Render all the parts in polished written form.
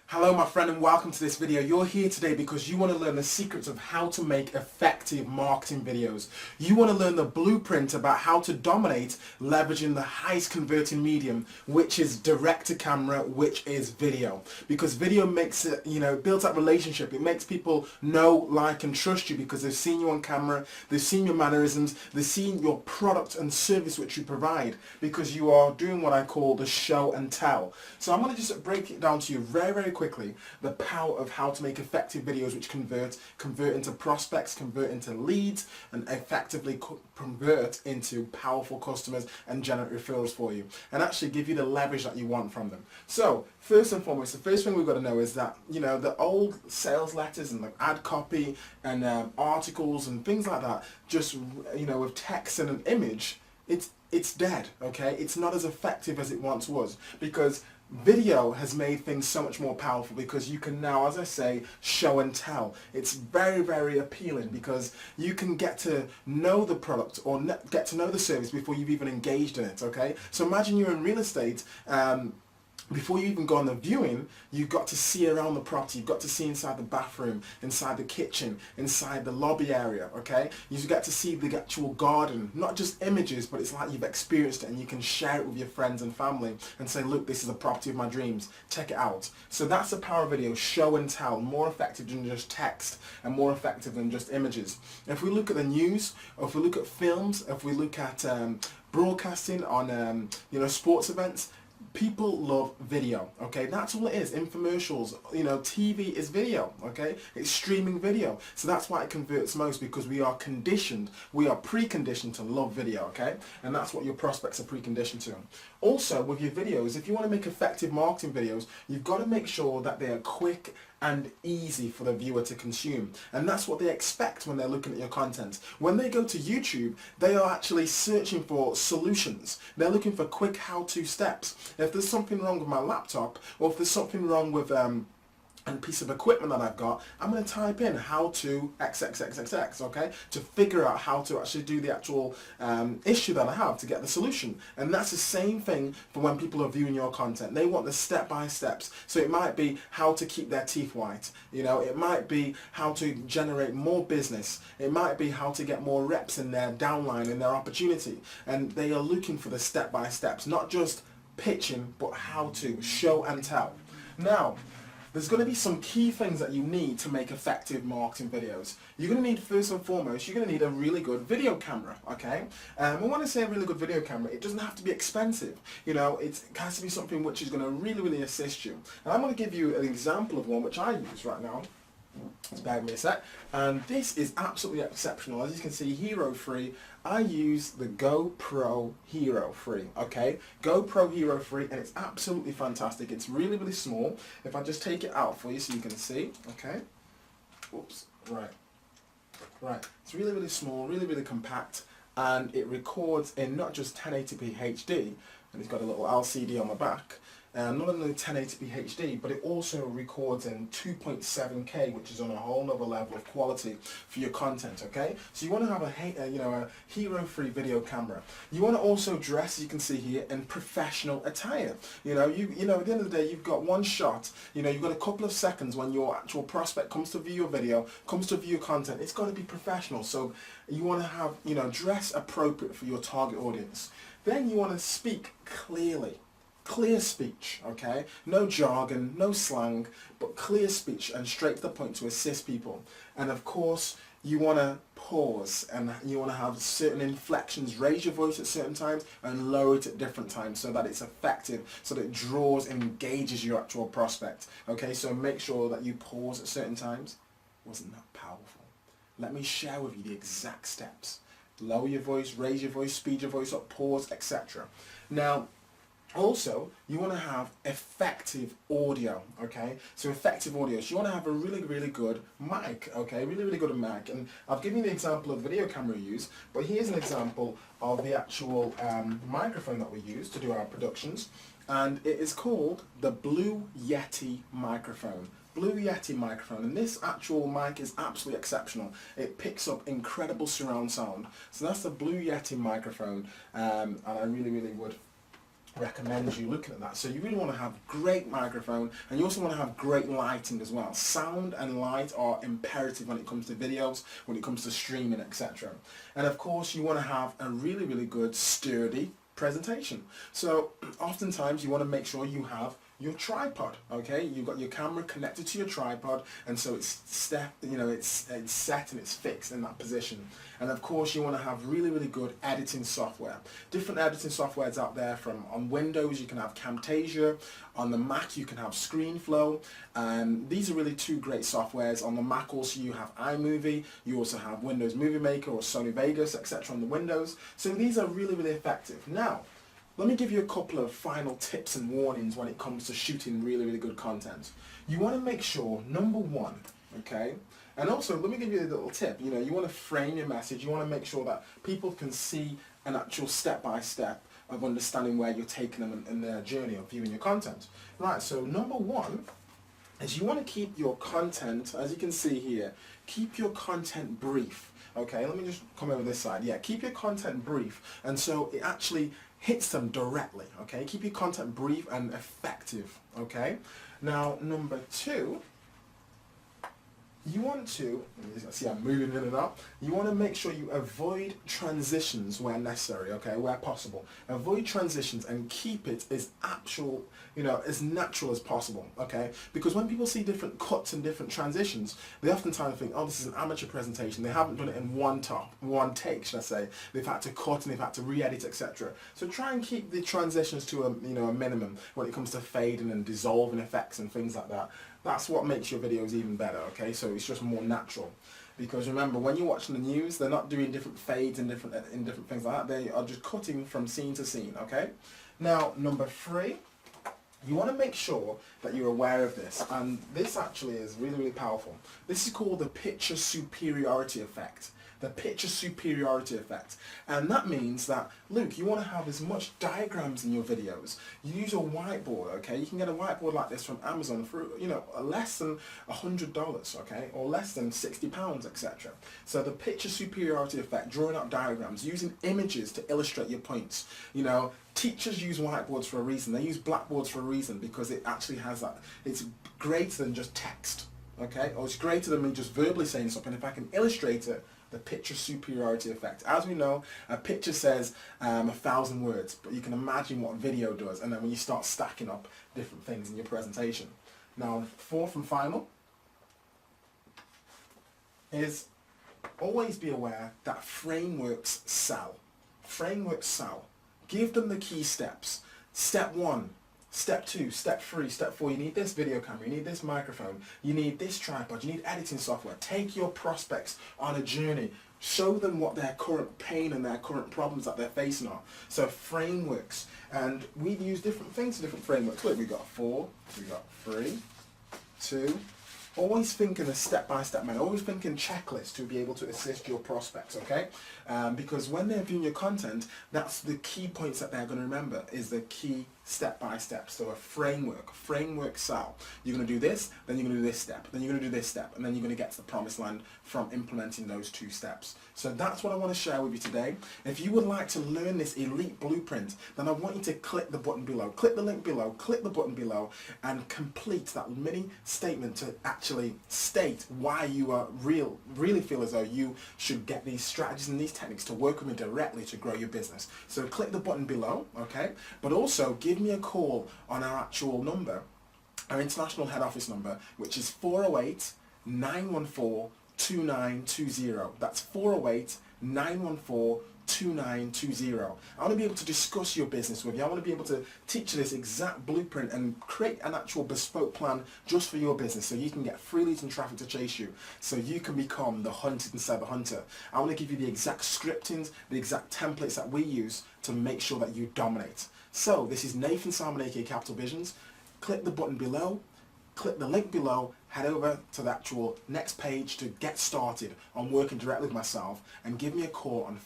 Hello my friend and welcome to this video. You're here today because you want to learn the secrets of how to make effective marketing videos. You want to learn the blueprint about how to dominate leveraging the highest converting medium, which is direct to camera, which is video. Because video makes it, builds that relationship. It makes people know, like and trust you because they've seen you on camera, they've seen your mannerisms, they've seen your product and service which you provide because you are doing what I call the show and tell. So I'm going to just break it down to you very quickly, the power of how to make effective videos which convert into prospects, convert into leads, and effectively convert into powerful customers and generate referrals for you, and actually give you the leverage that you want from them. So first and foremost, the first thing we've got to know is that the old sales letters and the ad copy and articles and things like that, just with text and an image, it's dead. Okay, it's not as effective as it once was because video has made things so much more powerful because you can now, as I say, show and tell. It's very appealing because you can get to know the product or get to know the service before you've even engaged in it, okay? So imagine you're in real estate, before you even go on the viewing, you've got to see around the property, you've got to see inside the bathroom, inside the kitchen, inside the lobby area, okay? You get to see the actual garden, not just images, but it's like you've experienced it and you can share it with your friends and family and say, look, this is the property of my dreams, check it out. So that's the power of video, show and tell, more effective than just text and more effective than just images. If we look at the news, or if we look at films, if we look at broadcasting on sports events, people love video, okay? That's all it is. Infomercials, TV is video, okay? It's streaming video. So that's why it converts most, because we are preconditioned to love video, okay? And that's what your prospects are preconditioned to. Also, with your videos, if you want to make effective marketing videos, you've got to make sure that they are quick and easy for the viewer to consume. And that's what they expect when they're looking at your content. When they go to YouTube, they are actually searching for solutions. They're looking for quick how-to steps. If there's something wrong with my laptop, or if there's something wrong with a piece of equipment that I've got, I'm going to type in how to XXXXX, okay, to figure out how to actually do the actual issue that I have to get the solution. And that's the same thing for when people are viewing your content. They want the step-by-steps. So it might be how to keep their teeth white, it might be how to generate more business, it might be how to get more reps in their downline, in their opportunity. And they are looking for the step-by-steps, not just pitching, but how to show and tell. Now, there's going to be some key things that you need to make effective marketing videos. You're going to need, first and foremost, you're going to need a really good video camera, okay? And when I say a really good video camera, it doesn't have to be expensive. It has to be something which is going to really assist you. And I'm going to give you an example of one which I use right now. Just bear with me a sec. And this is absolutely exceptional. As you can see, Hero 3, I use the GoPro Hero 3, okay? GoPro Hero 3, and it's absolutely fantastic. It's really small. If I just take it out for you so you can see, okay? Oops, right. It's really small, really compact, and it records in not just 1080p HD, and it's got a little LCD on the back, not only 1080p HD, but it also records in 2.7K, which is on a whole nother level of quality for your content, okay? So you want to have a Hero 3 video camera. You want to also dress, as you can see here, in professional attire. At the end of the day, you've got one shot, you've got a couple of seconds when your actual prospect comes to view your video, comes to view your content. It's got to be professional. So you want to have, dress appropriate for your target audience. Then you want to speak clearly. Clear speech, okay? No jargon, no slang, but clear speech and straight to the point to assist people. And of course, you want to pause and you want to have certain inflections, raise your voice at certain times and lower it at different times so that it's effective, so that it draws and engages your actual prospect. Okay, so make sure that you pause at certain times. Wasn't that powerful? Let me share with you the exact steps. Lower your voice, raise your voice, speed your voice up, pause, etc. Now, also, you want to have effective audio, okay? So effective audio. So you want to have a really good mic, okay? Really good mic. And I've given you the example of the video camera we use, but here's an example of the actual microphone that we use to do our productions. And it is called the Blue Yeti microphone. Blue Yeti microphone, and this actual mic is absolutely exceptional. It picks up incredible surround sound. So that's the Blue Yeti microphone, and I really would recommend you looking at that. So you really want to have great microphone, and you also want to have great lighting as well. Sound and light are imperative when it comes to videos, when it comes to streaming, etc. And of course you want to have a really good sturdy presentation. So oftentimes you want to make sure you have your tripod, okay? You've got your camera connected to your tripod, and so it's set and it's fixed in that position. And of course you want to have really good editing software. Different editing softwares out there. From on Windows you can have Camtasia, on the Mac you can have ScreenFlow. These are really two great softwares. On the Mac also you have iMovie, you also have Windows Movie Maker or Sony Vegas, etc. on the Windows. So these are really effective. Now, let me give you a couple of final tips and warnings when it comes to shooting really good content. You want to make sure, number one, okay, and also let me give you a little tip, you want to frame your message, you want to make sure that people can see an actual step-by-step of understanding where you're taking them in their journey of viewing your content. Right, so number one is you want to keep your content, as you can see here, keep your content brief. Okay, let me just come over this side. Yeah, keep your content brief, and so it actually hits them directly. Okay, keep your content brief and effective. Okay, now number two, you want to, see I'm moving in and out, you want to make sure you avoid transitions where necessary, okay, where possible. Avoid transitions and keep it as actual, as natural as possible, okay? Because when people see different cuts and different transitions, they oftentimes think, oh, this is an amateur presentation. They haven't done it in one take, should I say. They've had to cut and they've had to re-edit, etc. So try and keep the transitions to a minimum when it comes to fading and dissolving effects and things like that. That's what makes your videos even better, okay? So it's just more natural. Because remember, when you're watching the news, they're not doing different fades and different things like that. They are just cutting from scene to scene, okay? Now, number three, you want to make sure that you're aware of this. And this actually is really powerful. This is called the picture superiority effect. The picture superiority effect. And that means that, Luke, you want to have as much diagrams in your videos. You use a whiteboard, okay? You can get a whiteboard like this from Amazon for, less than $100, okay? Or less than £60, etc. So the picture superiority effect, drawing out diagrams, using images to illustrate your points. Teachers use whiteboards for a reason. They use blackboards for a reason, because it actually has that, it's greater than just text, okay? Or it's greater than me just verbally saying something. If I can illustrate it, the picture superiority effect. As we know, a picture says 1,000 words, but you can imagine what video does, and then when you start stacking up different things in your presentation. Now, fourth and final is always be aware that frameworks sell. Frameworks sell. Give them the key steps. Step 1. Step 2, Step 3, Step 4, you need this video camera, you need this microphone, you need this tripod, you need editing software. Take your prospects on a journey. Show them what their current pain and their current problems that they're facing are. So frameworks, and we use different things, different frameworks. Look, we've got 4, we've got 3, 2, always think in a step-by-step manner, always think in checklists to be able to assist your prospects, okay? Because when they're viewing your content, that's the key points that they're going to remember, is the key step-by-step. So a framework sell. You're going to do this, then you're going to do this step, then you're going to do this step, and then you're going to get to the promised land from implementing those 2 steps. So that's what I want to share with you today. If you would like to learn this elite blueprint, then I want you to click the button below. Click the link below, click the button below, and complete that mini statement to actually state why you are really feel as though you should get these strategies and these techniques to work with me directly to grow your business. So click the button below, okay? But also give me a call on our actual number, our international head office number, which is 408-914-2920. That's 408-914-2920. I want to be able to discuss your business with you. I want to be able to teach you this exact blueprint and create an actual bespoke plan just for your business, so you can get free leads and traffic to chase you, so you can become the hunted instead of the hunter. I want to give you the exact scriptings, the exact templates that we use to make sure that you dominate. So this is Nathan Salmon, aka Capital Visions. Click the button below, click the link below, head over to the actual next page to get started on working directly with myself, and give me a call on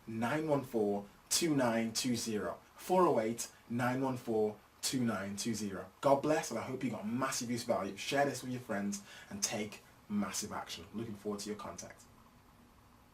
408-914-2920. 408-914-2920. God bless, and I hope you got massive use value. Share this with your friends and take massive action. Looking forward to your contact.